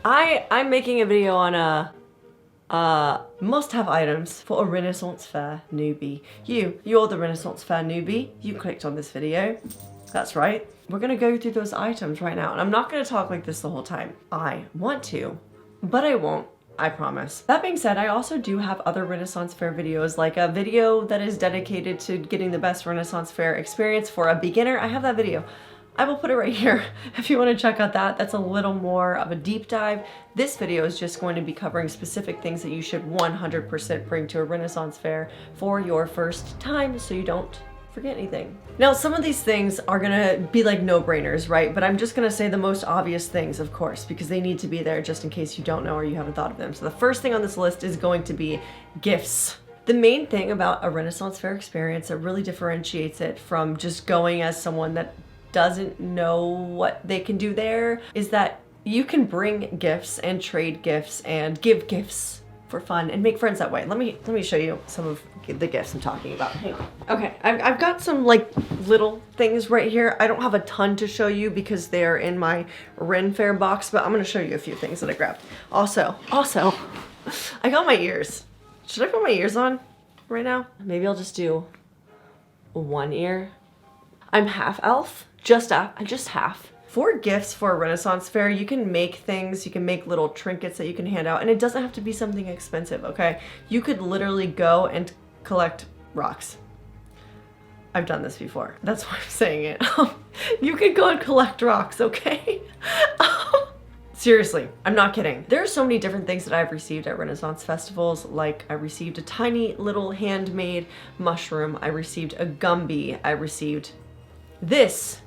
I'm making a video on must-have items for a Renaissance Fair newbie. You're the Renaissance Fair newbie. You clicked on this video. That's right. We're gonna go through those items right now, and I'm not gonna talk like this the whole time. I want to, but I won't. I promise. That being said, I also do have other Renaissance Fair videos, like a video that is dedicated to getting the best Renaissance Fair experience for a beginner. I have that video. I will put it right here if you want to check out that. That's a little more of a deep dive. This video is just going to be covering specific things that you should 100% bring to a Renaissance Fair for your first time so you don't forget anything. Now, some of these things are gonna be like no-brainers, right? But I'm just gonna say the most obvious things, of course, because they need to be there just in case you don't know or you haven't thought of them. So the first thing on this list is going to be gifts. The main thing about a Renaissance Fair experience that really differentiates it from just going as someone that doesn't know what they can do there is that you can bring gifts and trade gifts and give gifts for fun and make friends that way. Let me show you some of the gifts I'm talking about. Hang on. Okay, I've got some like little things right here. I don't have a ton to show you because they're in my Ren Fair box, but I'm gonna show you a few things that I grabbed. Also, I got my ears. Should I put my ears on right now? Maybe I'll just do one ear. I'm half elf, just half. For gifts for a Renaissance Fair, you can make things, you can make little trinkets that you can hand out, and it doesn't have to be something expensive, okay? You could literally go and collect rocks. I've done this before. That's why I'm saying it. You could go and collect rocks, okay? Seriously, I'm not kidding. There are so many different things that I've received at Renaissance festivals, like I received a tiny little handmade mushroom, I received a Gumby, I received this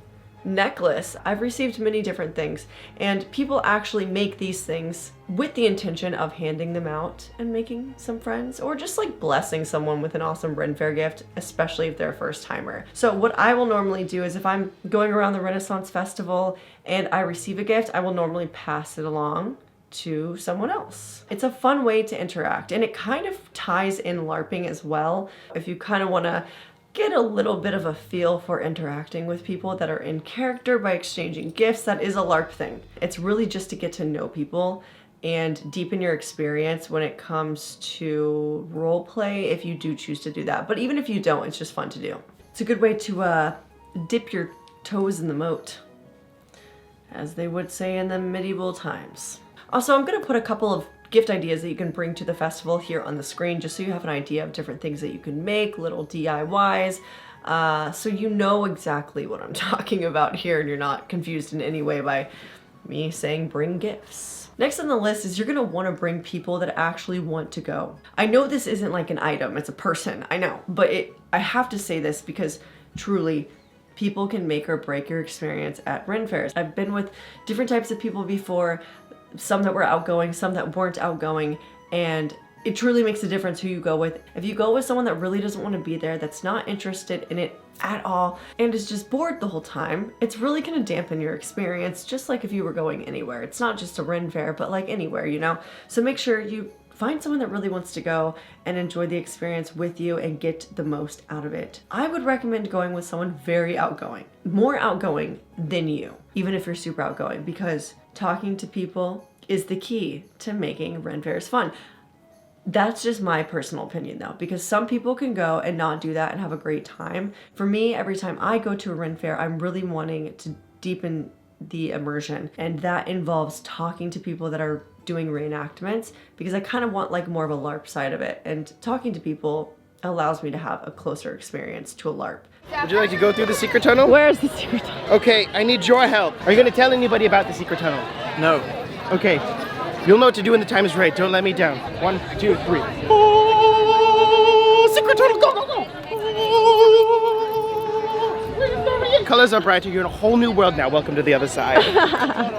necklace. I've received many different things, and people actually make these things with the intention of handing them out and making some friends, or just like blessing someone with an awesome Ren Fair gift, especially if they're a first timer. So what I will normally do is if I'm going around the Renaissance Festival and I receive a gift, I will normally pass it along to someone else. It's a fun way to interact, and it kind of ties in LARPing as well. If you kind of want to get a little bit of a feel for interacting with people that are in character by exchanging gifts, that is a LARP thing. It's really just to get to know people and deepen your experience when it comes to role play, if you do choose to do that. But even if you don't, it's just fun to do. It's a good way to dip your toes in the moat, as they would say in the medieval times. Also, I'm gonna put a couple of gift ideas that you can bring to the festival here on the screen, just so you have an idea of different things that you can make, little DIYs, so you know exactly what I'm talking about here and you're not confused in any way by me saying bring gifts. Next on the list is you're gonna wanna bring people that actually want to go. I know this isn't like an item, it's a person, I know, but I have to say this because truly, people can make or break your experience at Ren Fairs. I've been with different types of people before, some that were outgoing, some that weren't outgoing, and it truly makes a difference who you go with. If you go with someone that really doesn't want to be there, that's not interested in it at all, and is just bored the whole time, it's really gonna dampen your experience, just like if you were going anywhere. It's not just a Ren Fair, but like anywhere, you know? So make sure you find someone that really wants to go and enjoy the experience with you and get the most out of it. I would recommend going with someone very outgoing, more outgoing than you, even if you're super outgoing, because talking to people is the key to making Ren Fairs fun. That's just my personal opinion though, because some people can go and not do that and have a great time. For me, every time I go to a Ren Fair, I'm really wanting to deepen the immersion, and that involves talking to people that are doing reenactments, because I kind of want like more of a LARP side of it, and talking to people allows me to have a closer experience to a LARP. Would you like to go through the secret tunnel? Where is the secret tunnel? Okay, I need your help. Are you going to tell anybody about the secret tunnel? No. Okay, you'll know what to do when the time is right. Don't let me down. 1, 2, 3. Oh, secret tunnel, go, go, go! Colors are brighter. You're in a whole new world now. Welcome to the other side.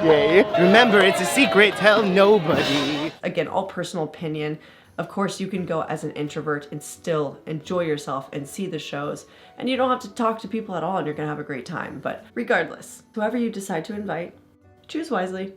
Yay. Remember, it's a secret. Tell nobody. Again, all personal opinion. Of course, you can go as an introvert and still enjoy yourself and see the shows, and you don't have to talk to people at all and you're gonna have a great time. But regardless, whoever you decide to invite, choose wisely.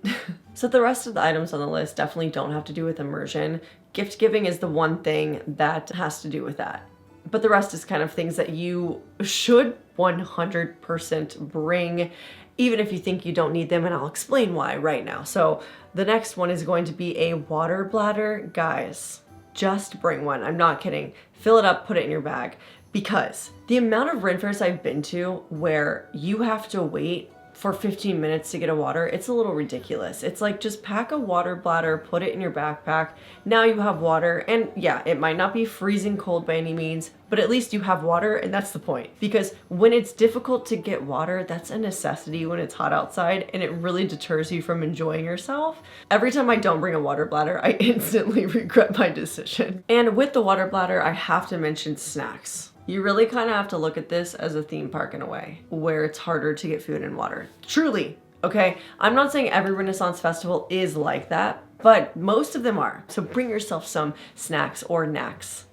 So the rest of the items on the list definitely don't have to do with immersion. Gift giving is the one thing that has to do with that. But the rest is kind of things that you should 100% bring even if you think you don't need them, and I'll explain why right now. So the next one is going to be a water bladder. Guys, just bring one. I'm not kidding. Fill it up, put it in your bag, because the amount of Ren fairs I've been to where you have to wait for 15 minutes to get a water, it's a little ridiculous. It's like, just pack a water bladder, put it in your backpack. Now you have water, and yeah, it might not be freezing cold by any means, but at least you have water, and that's the point. Because when it's difficult to get water, that's a necessity when it's hot outside, and it really deters you from enjoying yourself. Every time I don't bring a water bladder, I instantly regret my decision. And with the water bladder, I have to mention snacks. You really kind of have to look at this as a theme park in a way, where it's harder to get food and water. Truly, okay? I'm not saying every Renaissance festival is like that, but most of them are. So bring yourself some snacks or knacks,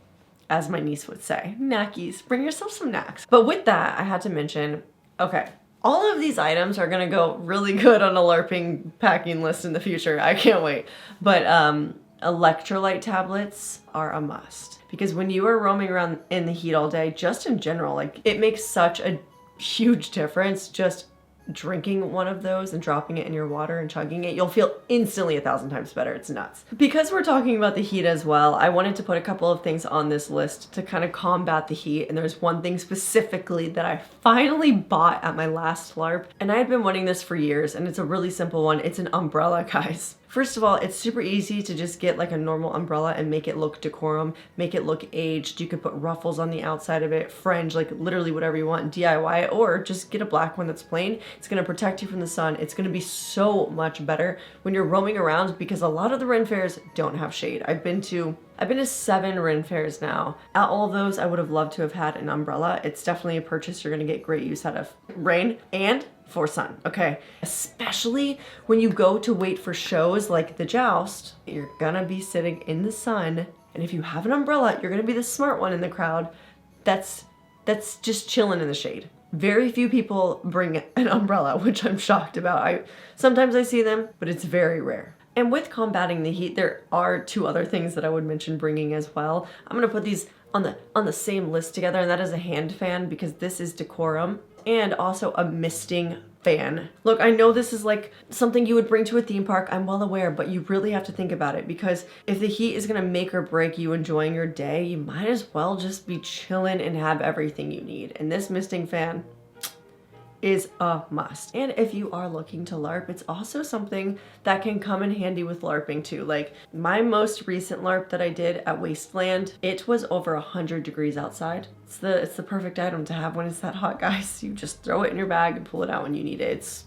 as my niece would say. Knackies, bring yourself some knacks. But with that, I had to mention, okay, all of these items are gonna go really good on a LARPing packing list in the future. I can't wait. But electrolyte tablets are a must. Because when you are roaming around in the heat all day, just in general, like, it makes such a huge difference just drinking one of those and dropping it in your water and chugging it. You'll feel instantly 1,000 times better. It's nuts. Because we're talking about the heat as well, I wanted to put a couple of things on this list to kind of combat the heat. And there's one thing specifically that I finally bought at my last LARP. And I had been wanting this for years, and it's a really simple one. It's an umbrella, guys. First of all, it's super easy to just get like a normal umbrella and make it look decorum, make it look aged. You could put ruffles on the outside of it, fringe, like literally whatever you want, DIY, or just get a black one that's plain. It's gonna protect you from the sun. It's gonna be so much better when you're roaming around, because a lot of the Ren fairs don't have shade. I've been to 7 Ren fairs now. At all of those, I would have loved to have had an umbrella. It's definitely a purchase you're gonna get great use out of. Rain and for sun, okay? Especially when you go to wait for shows like the Joust, you're gonna be sitting in the sun, and if you have an umbrella, you're gonna be the smart one in the crowd that's just chilling in the shade. Very few people bring an umbrella, which I'm shocked about. Sometimes I see them, but it's very rare. And with combating the heat, there are 2 other things that I would mention bringing as well. I'm gonna put these on the same list together, and that is a hand fan, because this is decorum, and also a misting fan. Look, I know this is like something you would bring to a theme park, I'm well aware, but you really have to think about it, because if the heat is gonna make or break you enjoying your day, you might as well just be chilling and have everything you need. And this misting fan is a must. And if you are looking to LARP, it's also something that can come in handy with LARPing too. Like my most recent LARP that I did at Wasteland, it was over 100 degrees outside. It's the perfect item to have when it's that hot, guys. You just throw it in your bag and pull it out when you need it. It's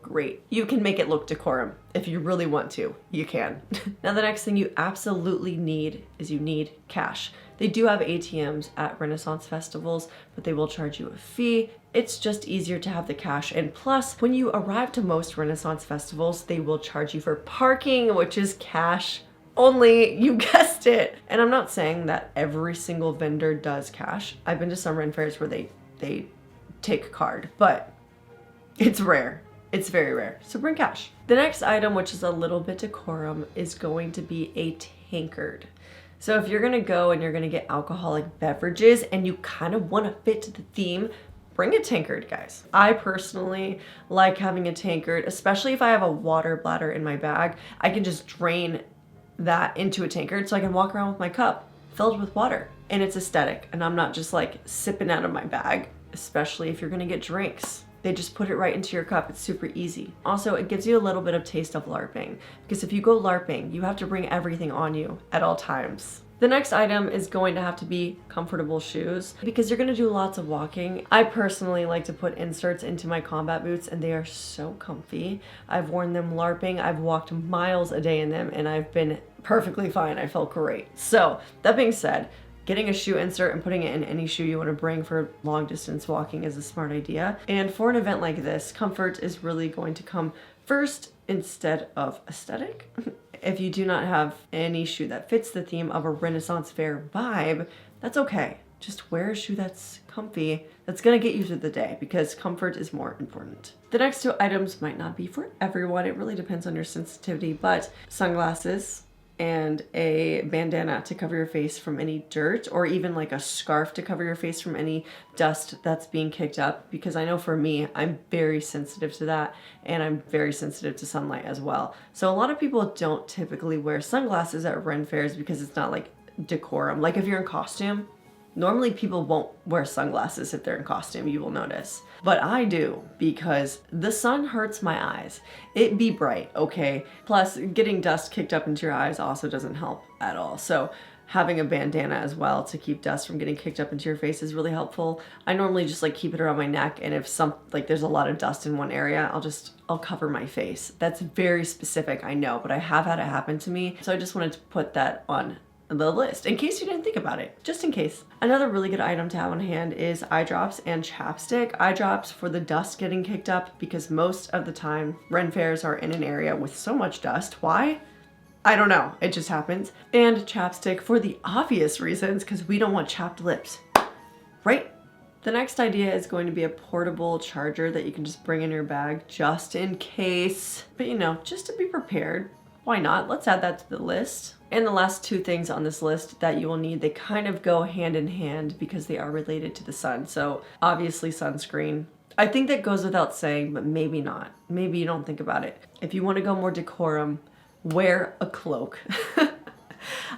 great. You can make it look decorum if you really want to. You can. Now the next thing you absolutely need is you need cash. They do have ATMs at Renaissance festivals, but they will charge you a fee. It's just easier to have the cash. And plus, when you arrive to most Renaissance festivals, they will charge you for parking, which is cash only. You guessed it. And I'm not saying that every single vendor does cash. I've been to some Ren fairs where they take card, but it's rare. It's very rare. So bring cash. The next item, which is a little bit decorum, is going to be a tankard. So if you're gonna go and you're gonna get alcoholic beverages and you kind of want to fit the theme, bring a tankard, guys. I personally like having a tankard, especially if I have a water bladder in my bag. I can just drain that into a tankard so I can walk around with my cup filled with water, and it's aesthetic, and I'm not just like sipping out of my bag, especially if you're gonna get drinks. They just put it right into your cup. It's super easy. Also, it gives you a little bit of taste of LARPing, because if you go LARPing, you have to bring everything on you at all times. The next item is going to have to be comfortable shoes, because you're gonna do lots of walking. I personally like to put inserts into my combat boots, and they are so comfy. I've worn them LARPing. I've walked miles a day in them, and I've been perfectly fine. I felt great. So that being said, getting a shoe insert and putting it in any shoe you want to bring for long distance walking is a smart idea. And for an event like this, comfort is really going to come first instead of aesthetic. If you do not have any shoe that fits the theme of a Renaissance fair vibe, that's okay. Just wear a shoe that's comfy, that's gonna get you through the day, because comfort is more important. The next 2 items might not be for everyone. It really depends on your sensitivity, but sunglasses and a bandana to cover your face from any dirt, or even like a scarf to cover your face from any dust that's being kicked up, because I know for me, I'm very sensitive to that, and I'm very sensitive to sunlight as well. So a lot of people don't typically wear sunglasses at Ren fairs because it's not like decorum. Like if you're in costume, normally people won't wear sunglasses if they're in costume, you will notice. But I do, because the sun hurts my eyes. It be bright, okay? Plus, getting dust kicked up into your eyes also doesn't help at all. So having a bandana as well to keep dust from getting kicked up into your face is really helpful. I normally just like keep it around my neck, and if there's a lot of dust in one area, I'll cover my face. That's very specific, I know, but I have had it happen to me. So I just wanted to put that on the list in case you didn't think about it, just in case. Another really good item to have on hand is eye drops and chapstick. Eye drops for the dust getting kicked up, because most of the time Ren fairs are in an area with so much dust. Why? I don't know, it just happens. And chapstick for the obvious reasons, because we don't want chapped lips, right? The next idea is going to be a portable charger that you can just bring in your bag just in case, but you know, just to be prepared. Why not? Let's add that to the list. And the last two things on this list that you will need, they kind of go hand in hand because they are related to the sun. So obviously sunscreen. I think that goes without saying, but maybe not. Maybe you don't think about it. If you want to go more decorum, wear a cloak.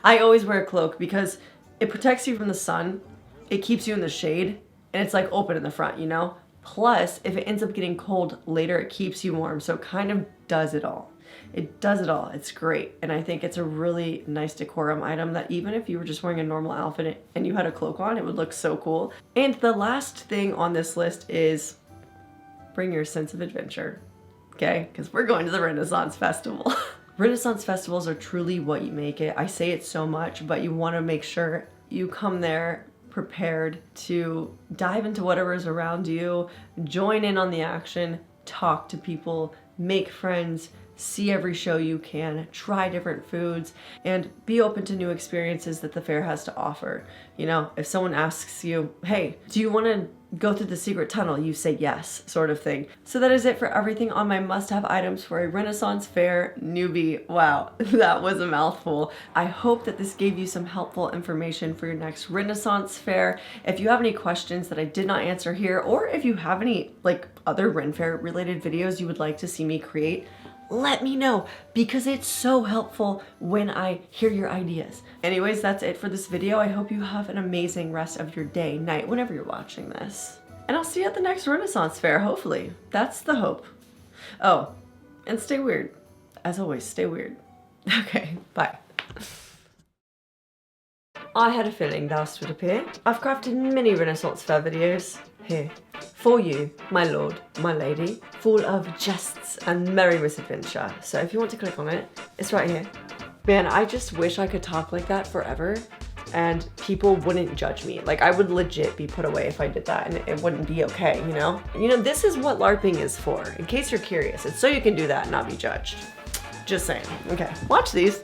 I always wear a cloak because it protects you from the sun, it keeps you in the shade, and it's like open in the front, you know? Plus, if it ends up getting cold later, it keeps you warm. So it kind of does it all. It does it all. It's great. And I think it's a really nice decorum item that even if you were just wearing a normal outfit and you had a cloak on, it would look so cool. And the last thing on this list is bring your sense of adventure, okay? Because we're going to the Renaissance Festival. Renaissance festivals are truly what you make it. I say it so much, but you want to make sure you come there prepared to dive into whatever is around you, join in on the action, talk to people, make friends, see every show you can, try different foods, and be open to new experiences that the fair has to offer. You know, if someone asks you, hey, do you want to go through the secret tunnel? You say yes, sort of thing. So that is it for everything on my must-have items for a Renaissance Fair newbie. Wow, that was a mouthful. I hope that this gave you some helpful information for your next Renaissance Fair. If you have any questions that I did not answer here, or if you have any like other Ren Fair related videos you would like to see me create, let me know, because it's so helpful when I hear your ideas. Anyways, that's it for this video. I hope you have an amazing rest of your day, night, whenever you're watching this. And I'll see you at the next Renaissance Fair, hopefully. That's the hope. Oh, and stay weird. As always, stay weird. Okay, bye. I had a feeling thou would appear. I've crafted many Renaissance Fair videos here for you, my lord, my lady, full of jests and merry misadventure. So if you want to click on it, it's right here. Man, I just wish I could talk like that forever and people wouldn't judge me. Like, I would legit be put away if I did that, and it wouldn't be okay, you know? You know, this is what LARPing is for, in case you're curious. It's so you can do that and not be judged. Just saying. Okay, watch these.